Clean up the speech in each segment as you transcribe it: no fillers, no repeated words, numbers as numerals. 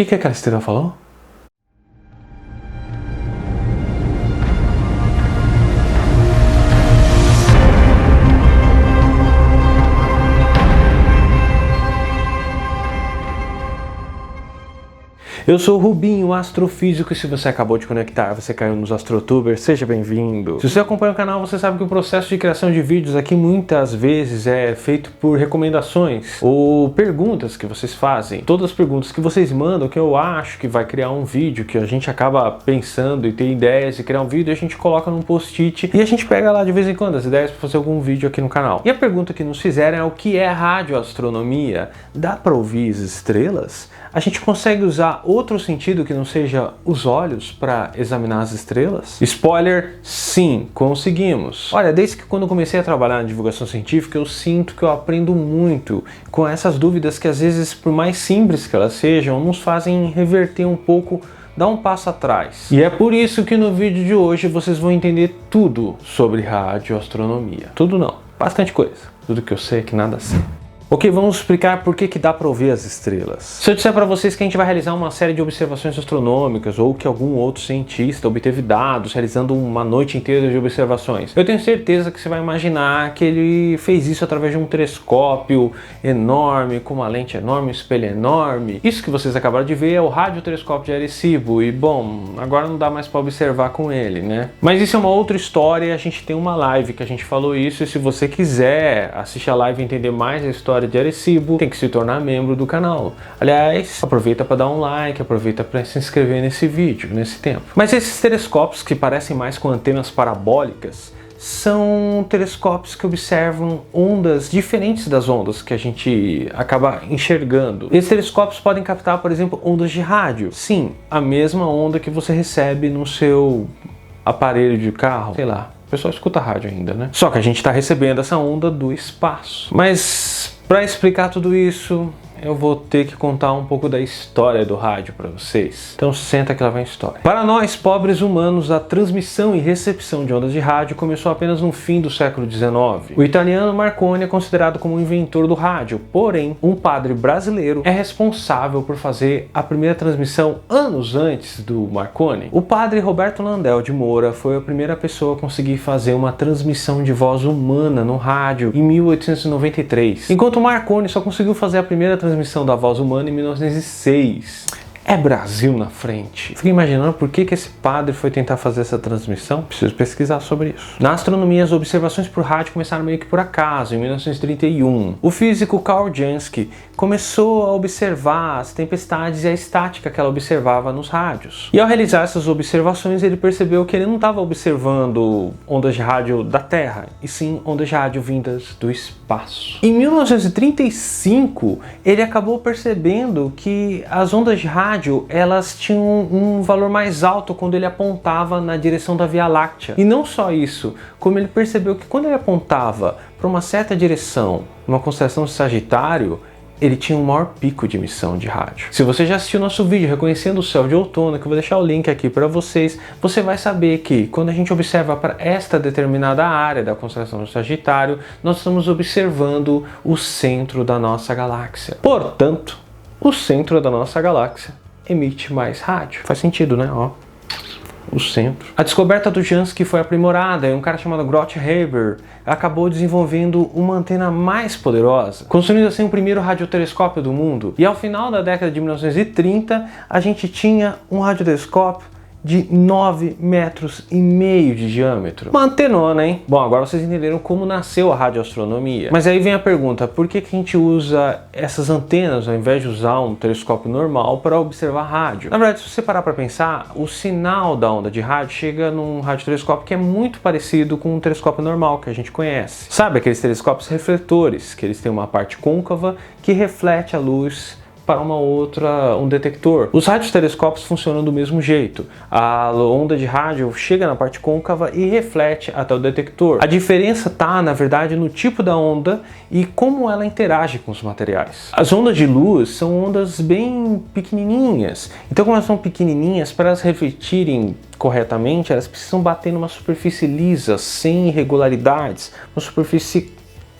que aquela estrela falou? Eu sou o Rubinho, astrofísico, e se você acabou de conectar, você caiu nos AstroTubers, seja bem-vindo. Se você acompanha o canal, você sabe que o processo de criação de vídeos aqui muitas vezes é feito por recomendações ou perguntas que vocês fazem. Todas as perguntas que vocês mandam, que eu acho que vai criar um vídeo, que a gente acaba pensando e ter ideias e criar um vídeo, a gente coloca num post-it e a gente pega lá de vez em quando as ideias para fazer algum vídeo aqui no canal. E a pergunta que nos fizeram é: o que é radioastronomia? Dá para ouvir as estrelas? A gente consegue usar outro sentido que não seja os olhos para examinar as estrelas? Spoiler, sim, conseguimos. Olha, desde que quando eu comecei a trabalhar na divulgação científica, eu sinto que eu aprendo muito com essas dúvidas que às vezes, por mais simples que elas sejam, nos fazem reverter um pouco, dar um passo atrás. E é por isso que no vídeo de hoje vocês vão entender tudo sobre radioastronomia. Tudo não, bastante coisa. Tudo que eu sei é que nada sei. Ok, vamos explicar por que dá para ouvir as estrelas. Se eu disser para vocês que a gente vai realizar uma série de observações astronômicas ou que algum outro cientista obteve dados realizando uma noite inteira de observações, eu tenho certeza que você vai imaginar que ele fez isso através de um telescópio enorme, com uma lente enorme, um espelho enorme. Isso que vocês acabaram de ver é o radiotelescópio de Arecibo e, bom, agora não dá mais para observar com ele, né? Mas isso é uma outra história, a gente tem uma live que a gente falou isso, e se você quiser assistir a live e entender mais a história de Arecibo, tem que se tornar membro do canal. Aliás, aproveita para dar um like, aproveita para se inscrever nesse vídeo, nesse tempo. Mas esses telescópios que parecem mais com antenas parabólicas são telescópios que observam ondas diferentes das ondas que a gente acaba enxergando. Esses telescópios podem captar, por exemplo, ondas de rádio. Sim, a mesma onda que você recebe no seu aparelho de carro, sei lá. O pessoal escuta rádio ainda, né? Só que a gente está recebendo essa onda do espaço. Mas para explicar tudo isso, eu vou ter que contar um pouco da história do rádio para vocês. Então senta que lá vem a história. Para nós, pobres humanos, a transmissão e recepção de ondas de rádio começou apenas no fim do século XIX. O italiano Marconi é considerado como o inventor do rádio, porém, um padre brasileiro é responsável por fazer a primeira transmissão anos antes do Marconi. O padre Roberto Landel de Moura foi a primeira pessoa a conseguir fazer uma transmissão de voz humana no rádio em 1893, enquanto o Marconi só conseguiu fazer a primeira transmissão da voz humana em 1906. É Brasil na frente. Fico imaginando por que esse padre foi tentar fazer essa transmissão. Preciso pesquisar sobre isso. Na astronomia, as observações por rádio começaram meio que por acaso, em 1931. O físico Carl Jansky começou a observar as tempestades e a estática que ela observava nos rádios. E ao realizar essas observações, ele percebeu que ele não estava observando ondas de rádio da Terra, e sim ondas de rádio vindas do espaço. Em 1935, ele acabou percebendo que as ondas de rádio elas tinham um valor mais alto quando ele apontava na direção da Via Láctea. E não só isso, como ele percebeu que quando ele apontava para uma certa direção, uma constelação de Sagitário, ele tinha um maior pico de emissão de rádio. Se você já assistiu nosso vídeo Reconhecendo o Céu de Outono, que eu vou deixar o link aqui para vocês, você vai saber que quando a gente observa para esta determinada área da constelação de Sagitário, nós estamos observando o centro da nossa galáxia. Portanto, o centro da nossa galáxia emite mais rádio. Faz sentido, né? Ó, o centro. A descoberta do Jansky foi aprimorada e um cara chamado Groth Haber acabou desenvolvendo uma antena mais poderosa, construindo assim o primeiro radiotelescópio do mundo. E ao final da década de 1930, a gente tinha um radiotelescópio de 9,5 metros de diâmetro. Uma antenona, hein? Bom, agora vocês entenderam como nasceu a radioastronomia. Mas aí vem a pergunta, por que a gente usa essas antenas ao invés de usar um telescópio normal para observar rádio? Na verdade, se você parar para pensar, o sinal da onda de rádio chega num radiotelescópio que é muito parecido com um telescópio normal que a gente conhece. Sabe aqueles telescópios refletores, que eles têm uma parte côncava que reflete a luz para um detector. Os radiotelescópios funcionam do mesmo jeito. A onda de rádio chega na parte côncava e reflete até o detector. A diferença está, na verdade, no tipo da onda e como ela interage com os materiais. As ondas de luz são ondas bem pequenininhas. Então, como elas são pequenininhas, para elas refletirem corretamente, elas precisam bater numa superfície lisa, sem irregularidades, uma superfície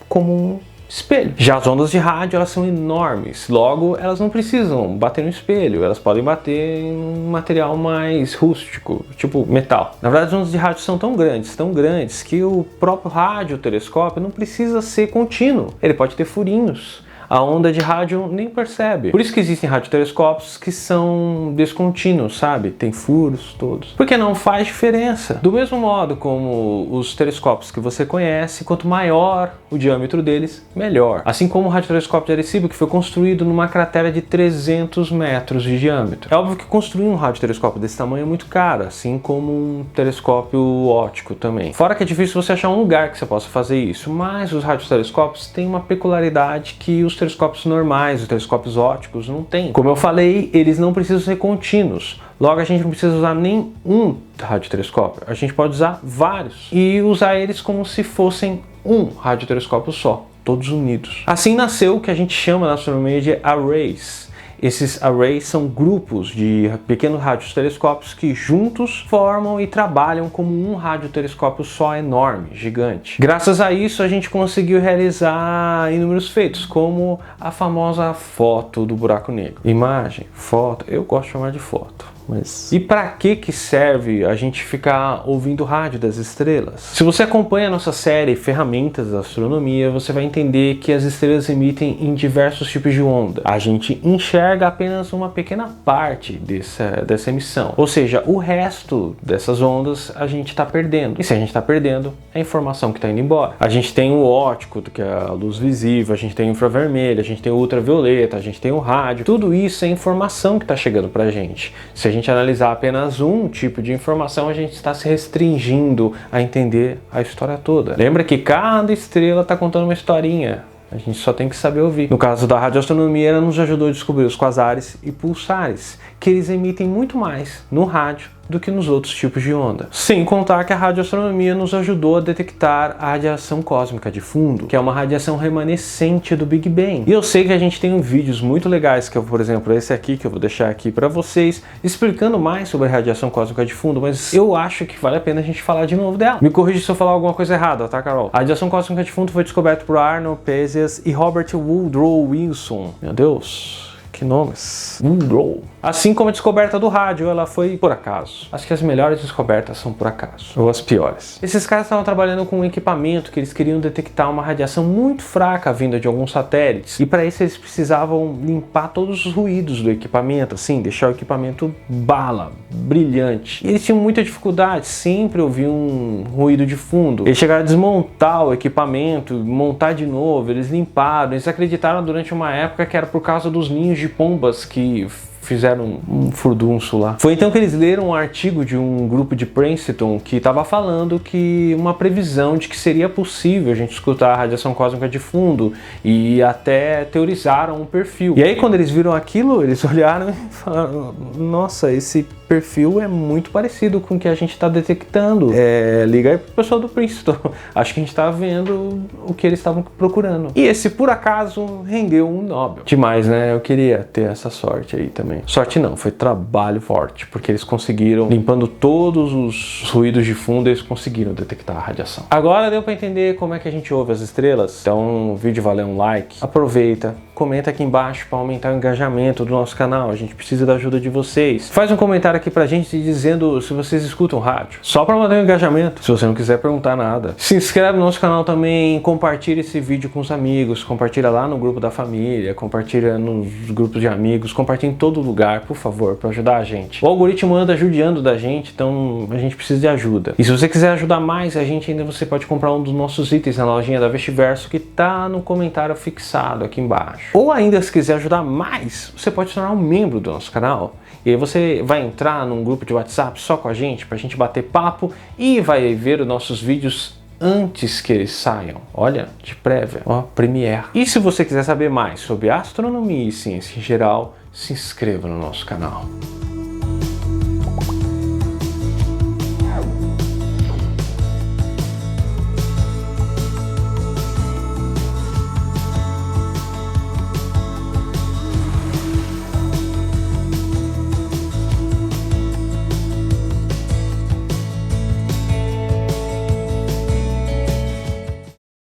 comum espelho. Já as ondas de rádio, elas são enormes, logo elas não precisam bater no espelho, elas podem bater em um material mais rústico, tipo metal. Na verdade, as ondas de rádio são tão grandes que o próprio radiotelescópio não precisa ser contínuo, ele pode ter furinhos. A onda de rádio nem percebe. Por isso que existem radiotelescópios que são descontínuos, sabe? Tem furos todos. Porque não faz diferença. Do mesmo modo como os telescópios que você conhece, quanto maior o diâmetro deles, melhor. Assim como o radiotelescópio de Arecibo, que foi construído numa cratera de 300 metros de diâmetro. É óbvio que construir um radiotelescópio desse tamanho é muito caro, assim como um telescópio óptico também. Fora que é difícil você achar um lugar que você possa fazer isso, mas os radiotelescópios têm uma peculiaridade que os telescópios normais, os telescópios ópticos não têm. Como eu falei, eles não precisam ser contínuos. Logo, a gente não precisa usar nem um radiotelescópio. A gente pode usar vários e usar eles como se fossem um radiotelescópio só, todos unidos. Assim nasceu o que a gente chama na astronomia de arrays. Esses arrays são grupos de pequenos radiotelescópios que juntos formam e trabalham como um radiotelescópio só enorme, gigante. Graças a isso a gente conseguiu realizar inúmeros feitos, como a famosa foto do buraco negro. Imagem, foto, eu gosto de chamar de foto. Mas... E para que serve a gente ficar ouvindo o rádio das estrelas? Se você acompanha a nossa série Ferramentas da Astronomia, você vai entender que as estrelas emitem em diversos tipos de onda. A gente enxerga apenas uma pequena parte dessa emissão. Ou seja, o resto dessas ondas a gente está perdendo. E se a gente está perdendo, é a informação que está indo embora. A gente tem o óptico, que é a luz visível, a gente tem o infravermelho, a gente tem o ultravioleta, a gente tem o rádio. Tudo isso é informação que está chegando para a gente. Se a gente analisar apenas um tipo de informação, a gente está se restringindo a entender a história toda. Lembra que cada estrela está contando uma historinha. A gente só tem que saber ouvir. No caso da radioastronomia, ela nos ajudou a descobrir os quasares e pulsares, que eles emitem muito mais no rádio do que nos outros tipos de onda. Sem contar que a radioastronomia nos ajudou a detectar a radiação cósmica de fundo, que é uma radiação remanescente do Big Bang. E eu sei que a gente tem vídeos muito legais, que é, por exemplo, esse aqui, que eu vou deixar aqui para vocês, explicando mais sobre a radiação cósmica de fundo, mas eu acho que vale a pena a gente falar de novo dela. Me corrija se eu falar alguma coisa errada, tá, Carol? A radiação cósmica de fundo foi descoberta por Arnold Penzias e Robert Woodrow Wilson. Meu Deus, que nomes! Woodrow. Assim como a descoberta do rádio, ela foi por acaso. Acho que as melhores descobertas são por acaso, ou as piores. Esses caras estavam trabalhando com um equipamento que eles queriam detectar uma radiação muito fraca vinda de alguns satélites, e para isso eles precisavam limpar todos os ruídos do equipamento, assim, deixar o equipamento bala, brilhante. E eles tinham muita dificuldade, sempre ouviam um ruído de fundo. Eles chegaram a desmontar o equipamento, montar de novo, eles limparam, eles acreditaram durante uma época que era por causa dos ninhos de pombas que fizeram um furdunço lá. Foi então que eles leram um artigo de um grupo de Princeton que estava falando que uma previsão de que seria possível a gente escutar a radiação cósmica de fundo, e até teorizaram um perfil. E aí quando eles viram aquilo, eles olharam e falaram: nossa, esse perfil é muito parecido com o que a gente está detectando. Liga aí pro pessoal do Princeton. Acho que a gente está vendo o que eles estavam procurando. E esse, por acaso, rendeu um Nobel. Demais, né? Eu queria ter essa sorte aí também. Sorte não, foi trabalho forte, porque eles conseguiram, limpando todos os ruídos de fundo, eles conseguiram detectar a radiação. Agora deu para entender como é que a gente ouve as estrelas? Então o vídeo valeu um like. Aproveita, comenta aqui embaixo para aumentar o engajamento do nosso canal. A gente precisa da ajuda de vocês. Faz um comentário aqui pra gente dizendo se vocês escutam rádio, só para manter o engajamento, se você não quiser perguntar nada. Se inscreve no nosso canal também, compartilha esse vídeo com os amigos, compartilha lá no grupo da família, compartilha nos grupos de amigos, compartilha em todo lugar, por favor, para ajudar a gente. O algoritmo anda judiando da gente, então a gente precisa de ajuda. E se você quiser ajudar mais a gente, ainda você pode comprar um dos nossos itens na lojinha da Vestiverso, que tá no comentário fixado aqui embaixo. Ou ainda, se quiser ajudar mais, você pode se tornar um membro do nosso canal. E aí você vai entrar num grupo de WhatsApp só com a gente, pra gente bater papo, e vai ver os nossos vídeos antes que eles saiam. Olha, de prévia, ó, Premiere. E se você quiser saber mais sobre astronomia e ciência em geral, se inscreva no nosso canal.